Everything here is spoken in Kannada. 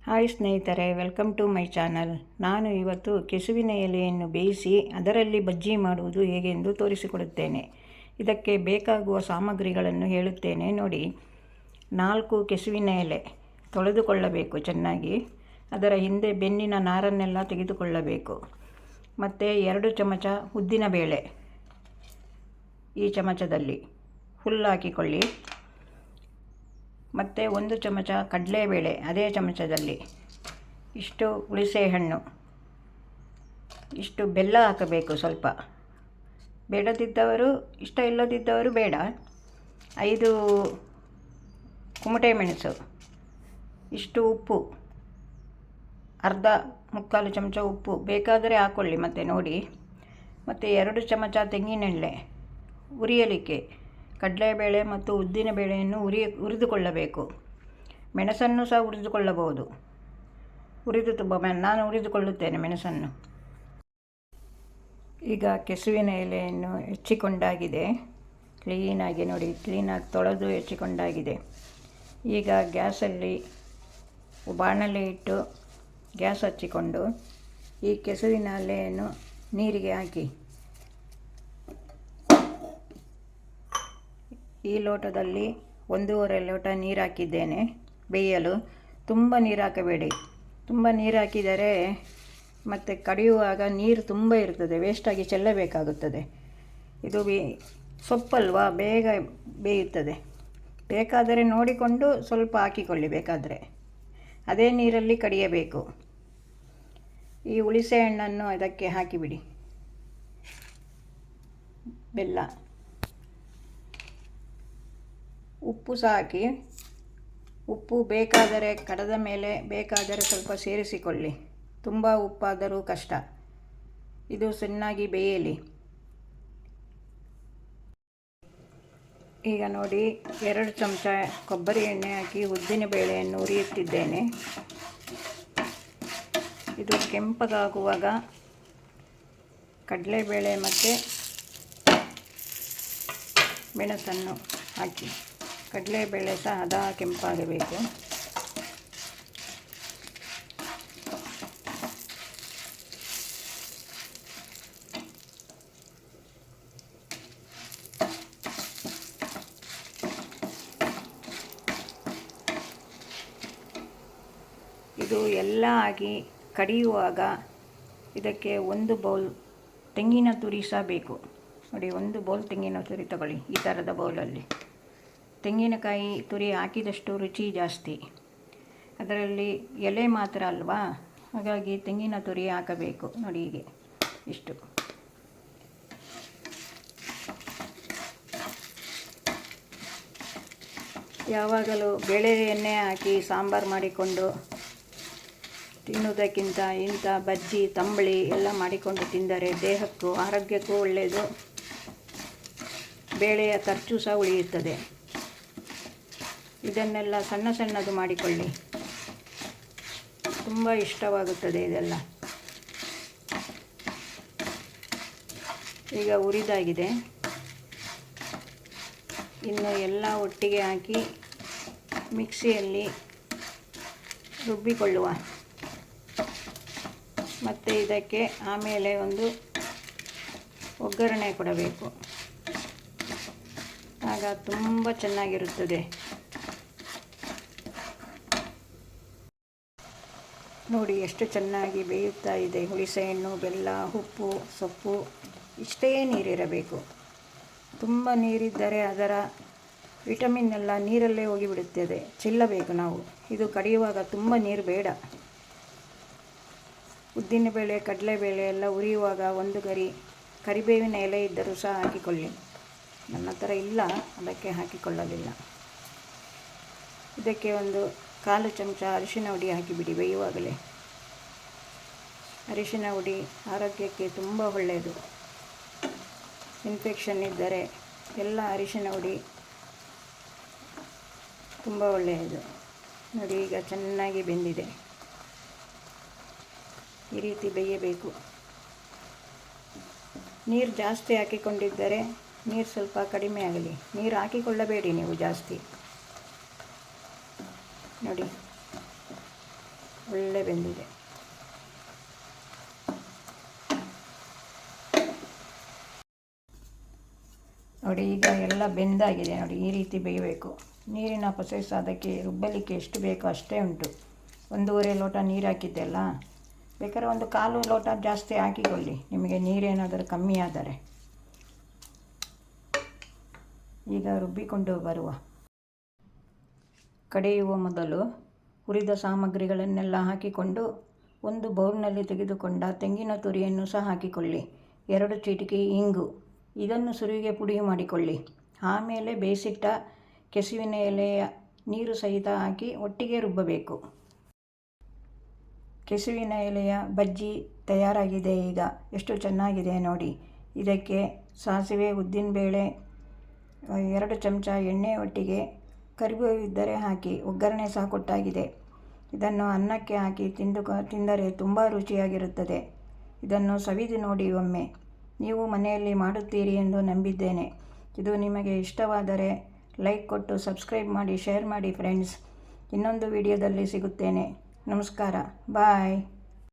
ಹಾಯ್ ಸ್ನೇಹಿತರೆ, ವೆಲ್ಕಮ್ ಟು ಮೈ ಚಾನಲ್. ನಾನು ಇವತ್ತು ಕೆಸುವಿನ ಎಲೆಯನ್ನು ಬೇಯಿಸಿ ಅದರಲ್ಲಿ ಬಜ್ಜಿ ಮಾಡುವುದು ಹೇಗೆಂದು ತೋರಿಸಿಕೊಡುತ್ತೇನೆ. ಇದಕ್ಕೆ ಬೇಕಾಗುವ ಸಾಮಗ್ರಿಗಳನ್ನು ಹೇಳುತ್ತೇನೆ ನೋಡಿ. 4 ಕೆಸುವಿನ ಎಲೆ ತೊಳೆದುಕೊಳ್ಳಬೇಕು ಚೆನ್ನಾಗಿ. ಅದರ ಹಿಂದೆ ಬೆನ್ನಿನ ನಾರನ್ನೆಲ್ಲ ತೆಗೆದುಕೊಳ್ಳಬೇಕು. ಮತ್ತು 2 ಚಮಚ ಉದ್ದಿನಬೇಳೆ ಈ ಚಮಚದಲ್ಲಿ ಫುಲ್ ಹಾಕಿಕೊಳ್ಳಿ. ಮತ್ತು 1 ಚಮಚ ಕಡಲೆಬೇಳೆ ಅದೇ ಚಮಚದಲ್ಲಿ, ಇಷ್ಟು ಹುಣಸೆಹಣ್ಣು, ಇಷ್ಟು ಬೆಲ್ಲ ಹಾಕಬೇಕು. ಸ್ವಲ್ಪ ಬೇಡದಿದ್ದವರು, ಇಷ್ಟ ಇಲ್ಲದಿದ್ದವರು ಬೇಡ. 5 ಕುಮಟೆ ಮೆಣಸು, ಇಷ್ಟು ಉಪ್ಪು, ಮುಕ್ಕಾಲು ಚಮಚ ಉಪ್ಪು ಬೇಕಾದರೆ ಹಾಕ್ಕೊಳ್ಳಿ ಮತ್ತೆ ನೋಡಿ. ಮತ್ತು 2 ಚಮಚ ತೆಂಗಿನೆಣ್ಣೆ ಹುರಿಯಲಿಕ್ಕೆ. ಕಡಲೆಬೇಳೆ ಮತ್ತು ಉದ್ದಿನಬೇಳೆಯನ್ನು ಹುರಿದುಕೊಳ್ಳಬೇಕು. ಮೆಣಸನ್ನು ಸಹ ಹುರಿದುಕೊಳ್ಳಬಹುದು. ನಾನು ಹುರಿದುಕೊಳ್ಳುತ್ತೇನೆ ಮೆಣಸನ್ನು. ಈಗ ಕೆಸುವಿನ ಎಲೆಯನ್ನು ಹೆಚ್ಚಿಕೊಂಡಾಗಿದೆ. ಕ್ಲೀನಾಗಿ ನೋಡಿ, ಕ್ಲೀನಾಗಿ ತೊಳೆದು ಹೆಚ್ಚಿಕೊಂಡಾಗಿದೆ. ಈಗ ಗ್ಯಾಸಲ್ಲಿ ಬಾಣಲೆ ಇಟ್ಟು ಗ್ಯಾಸ್ ಹಚ್ಚಿಕೊಂಡು ಈ ಕೆಸುವಿನ ಎಲೆಯನ್ನು ನೀರಿಗೆ ಹಾಕಿ. ಈ ಲೋಟದಲ್ಲಿ 1.5 ಲೋಟ ನೀರು ಹಾಕಿದ್ದೇನೆ ಬೇಯಲು. ತುಂಬ ನೀರು ಹಾಕಬೇಡಿ. ತುಂಬ ನೀರು ಹಾಕಿದರೆ ಮತ್ತು ಕಡಿಯುವಾಗ ನೀರು ತುಂಬ ಇರ್ತದೆ, ವೇಸ್ಟಾಗಿ ಚೆಲ್ಲಬೇಕಾಗುತ್ತದೆ. ಇದು ಸೊಪ್ಪಲ್ವಾ, ಬೇಗ ಬೇಯುತ್ತದೆ. ಬೇಕಾದರೆ ನೋಡಿಕೊಂಡು ಸ್ವಲ್ಪ ಹಾಕಿಕೊಳ್ಳಿ ಬೇಕಾದರೆ. ಅದೇ ನೀರಲ್ಲಿ ಕಡಿಯಬೇಕು. ಈ ಹುಣಸೆ ಹಣ್ಣನ್ನು ಅದಕ್ಕೆ ಹಾಕಿಬಿಡಿ. ಬೆಲ್ಲ, ಉಪ್ಪು ಸಹ ಹಾಕಿ. ಉಪ್ಪು ಬೇಕಾದರೆ ಕಡದ ಮೇಲೆ ಬೇಕಾದರೆ ಸ್ವಲ್ಪ ಸೇರಿಸಿಕೊಳ್ಳಿ. ತುಂಬ ಉಪ್ಪಾದರೂ ಕಷ್ಟ. ಇದು ಚೆನ್ನಾಗಿ ಬೇಯಲಿ. ಈಗ ನೋಡಿ, 2 ಚಮಚ ಕೊಬ್ಬರಿ ಎಣ್ಣೆ ಹಾಕಿ ಉದ್ದಿನಬೇಳೆಯನ್ನು ಹುರಿಯುತ್ತಿದ್ದೇನೆ. ಇದು ಕೆಂಪಗಾಗುವಾಗ ಕಡಲೆಬೇಳೆ ಮತ್ತು ಮೆಣಸನ್ನು ಹಾಕಿ. ಕಡಲೆಬೇಳೆ ಸಹ ಹದ ಕೆಂಪಾಗಬೇಕು. ಇದು ಎಲ್ಲ ಆಗಿ ಕಡಿಯುವಾಗ ಇದಕ್ಕೆ 1 ಬೌಲ್ ತೆಂಗಿನ ತುರಿ ಸಹ ಬೇಕು ನೋಡಿ. 1 ಬೌಲ್ ತೆಂಗಿನ ತುರಿ ತಗೊಳ್ಳಿ. ಈ ಥರದ ಬೌಲಲ್ಲಿ ತೆಂಗಿನಕಾಯಿ ತುರಿ ಹಾಕಿದಷ್ಟು ರುಚಿ ಜಾಸ್ತಿ. ಅದರಲ್ಲಿ ಎಲೆ ಮಾತ್ರ ಅಲ್ವಾ, ಹಾಗಾಗಿ ತೆಂಗಿನ ತುರಿ ಹಾಕಬೇಕು ನೋಡಿ. ಹೀಗೆ ಇಷ್ಟು. ಯಾವಾಗಲೂ ಬೇಳೆ ಎಣ್ಣೆ ಹಾಕಿ ಸಾಂಬಾರು ಮಾಡಿಕೊಂಡು ತಿನ್ನುವುದಕ್ಕಿಂತ ಇಂಥ ಬಜ್ಜಿ, ತಂಬಳಿ ಎಲ್ಲ ಮಾಡಿಕೊಂಡು ತಿಂದರೆ ದೇಹಕ್ಕೂ ಆರೋಗ್ಯಕ್ಕೂ ಒಳ್ಳೆಯದು. ಬೇಳೆಯ ಖರ್ಚು ಸಹ ಉಳಿಯುತ್ತದೆ. ಇದನ್ನೆಲ್ಲ ಸಣ್ಣದು ಮಾಡಿಕೊಳ್ಳಿ. ತುಂಬ ಇಷ್ಟವಾಗುತ್ತದೆ ಇದೆಲ್ಲ. ಈಗ ಹುರಿದಾಗಿದೆ. ಇನ್ನು ಎಲ್ಲ ಒಟ್ಟಿಗೆ ಹಾಕಿ ಮಿಕ್ಸಿಯಲ್ಲಿ ರುಬ್ಬಿಕೊಳ್ಳುವ. ಮತ್ತು ಇದಕ್ಕೆ ಆಮೇಲೆ ಒಂದು ಒಗ್ಗರಣೆ ಕೊಡಬೇಕು. ಆಗ ತುಂಬ ಚೆನ್ನಾಗಿರುತ್ತದೆ. ನೋಡಿ ಎಷ್ಟು ಚೆನ್ನಾಗಿ ಬೇಯುತ್ತಾ ಇದೆ. ಹುಣಸೆಹಣ್ಣು, ಬೆಲ್ಲ, ಉಪ್ಪು, ಸೊಪ್ಪು, ಇಷ್ಟೇ ನೀರಿರಬೇಕು. ತುಂಬ ನೀರಿದ್ದರೆ ಅದರ ವಿಟಮಿನ್ ಎಲ್ಲ ನೀರಲ್ಲೇ ಹೋಗಿಬಿಡುತ್ತದೆ. ಚೆಲ್ಲಬೇಕು ನಾವು. ಇದು ಕಡಿಯುವಾಗ ತುಂಬ ನೀರು ಬೇಡ. ಉದ್ದಿನಬೇಳೆ, ಕಡಲೆಬೇಳೆ ಎಲ್ಲ ಹುರಿಯುವಾಗ 1 ಗರಿ ಕರಿಬೇವಿನ ಎಲೆ ಇದ್ದರೂ ಸಹ ಹಾಕಿಕೊಳ್ಳಿ. ನನ್ನ ಹತ್ರ ಇಲ್ಲ, ಅದಕ್ಕೆ ಹಾಕಿಕೊಳ್ಳಲಿಲ್ಲ. ಇದಕ್ಕೆ 1/4 ಚಮಚ ಅರಿಶಿನ ಹುಡಿ ಹಾಕಿಬಿಡಿ ಬೇಯುವಾಗಲೇ. ಅರಿಶಿನ ಹುಡಿ ಆರೋಗ್ಯಕ್ಕೆ ತುಂಬ ಒಳ್ಳೆಯದು. ಇನ್ಫೆಕ್ಷನ್ ಇದ್ದರೆ ಎಲ್ಲ ಅರಿಶಿನ ಹುಡಿ ತುಂಬ ಒಳ್ಳೆಯದು ನೋಡಿ. ಈಗ ಚೆನ್ನಾಗಿ ಬೆಂದಿದೆ. ಈ ರೀತಿ ಬೇಯಬೇಕು. ನೀರು ಜಾಸ್ತಿ ಹಾಕಿಕೊಂಡಿದ್ದರೆ ನೀರು ಸ್ವಲ್ಪ ಕಡಿಮೆ ಆಗಲಿ. ನೀರು ಹಾಕಿಕೊಳ್ಳಬೇಡಿ ನೀವು ಜಾಸ್ತಿ ನೋಡಿ. ಒಳ್ಳೆ ಬೆಂದಿದೆ. ನೋಡಿ ಈಗ ಎಲ್ಲ ಬೆಂದಾಗಿದೆ ನೋಡಿ, ಈ ರೀತಿ ಬೇಯಬೇಕು. ನೀರಿನ ಪ್ರೊಸೆಸ್ ಅದಕ್ಕೆ ರುಬ್ಬಲಿಕ್ಕೆ ಎಷ್ಟು ಬೇಕೋ ಅಷ್ಟೇ ಉಂಟು. 1.5 ಲೋಟ ನೀರು ಹಾಕಿದ್ದೆಲ್ಲ, ಬೇಕಾದ್ರೆ 1/4 ಲೋಟ ಜಾಸ್ತಿ ಹಾಕಿಕೊಳ್ಳಿ ನಿಮಗೆ ನೀರೇನಾದರೂ ಕಮ್ಮಿ ಆದರೆ. ಈಗ ರುಬ್ಬಿಕೊಂಡು ಬರುವ. ಕಡೆಯುವ ಮೊದಲು ಹುರಿದ ಸಾಮಗ್ರಿಗಳನ್ನೆಲ್ಲ ಹಾಕಿಕೊಂಡು ಒಂದು ಬೌಲ್ನಲ್ಲಿ ತೆಗೆದುಕೊಂಡ ತೆಂಗಿನ ತುರಿಯನ್ನು ಸಹ ಹಾಕಿಕೊಳ್ಳಿ. 2 ಚಿಟಿಕೆ ಇಂಗು, ಇದನ್ನು ಸುರುವಿಗೆ ಪುಡಿ ಮಾಡಿಕೊಳ್ಳಿ. ಆಮೇಲೆ ಬೇಯಿಸಿಟ್ಟ ಕೆಸುವಿನ ಎಲೆಯ ನೀರು ಸಹಿತ ಹಾಕಿ ಒಟ್ಟಿಗೆ ರುಬ್ಬಬೇಕು. ಕೆಸುವಿನ ಎಲೆಯ ಬಜ್ಜಿ ತಯಾರಾಗಿದೆ. ಈಗ ಎಷ್ಟು ಚೆನ್ನಾಗಿದೆ ನೋಡಿ. ಇದಕ್ಕೆ ಸಾಸಿವೆ, ಉದ್ದಿನಬೇಳೆ, 2 ಚಮಚ ಎಣ್ಣೆ, ಒಟ್ಟಿಗೆ ಕರಿಬೇವು ಇದ್ದರೆ ಹಾಕಿ ಒಗ್ಗರಣೆ ಸಹ ಕೊಟ್ಟಾಗಿದೆ. ಇದನ್ನು ಅನ್ನಕ್ಕೆ ಹಾಕಿ ತಿಂದರೆ ತುಂಬ ರುಚಿಯಾಗಿರುತ್ತದೆ. ಇದನ್ನು ಸವಿದು ನೋಡಿ ಒಮ್ಮೆ. ನೀವು ಮನೆಯಲ್ಲಿ ಮಾಡುತ್ತೀರಿ ಎಂದು ನಂಬಿದ್ದೇನೆ. ಇದು ನಿಮಗೆ ಇಷ್ಟವಾದರೆ ಲೈಕ್ ಕೊಟ್ಟು ಸಬ್ಸ್ಕ್ರೈಬ್ ಮಾಡಿ, ಶೇರ್ ಮಾಡಿ ಫ್ರೆಂಡ್ಸ್. ಇನ್ನೊಂದು ವಿಡಿಯೋದಲ್ಲಿ ಸಿಗುತ್ತೇನೆ. ನಮಸ್ಕಾರ, ಬಾಯ್.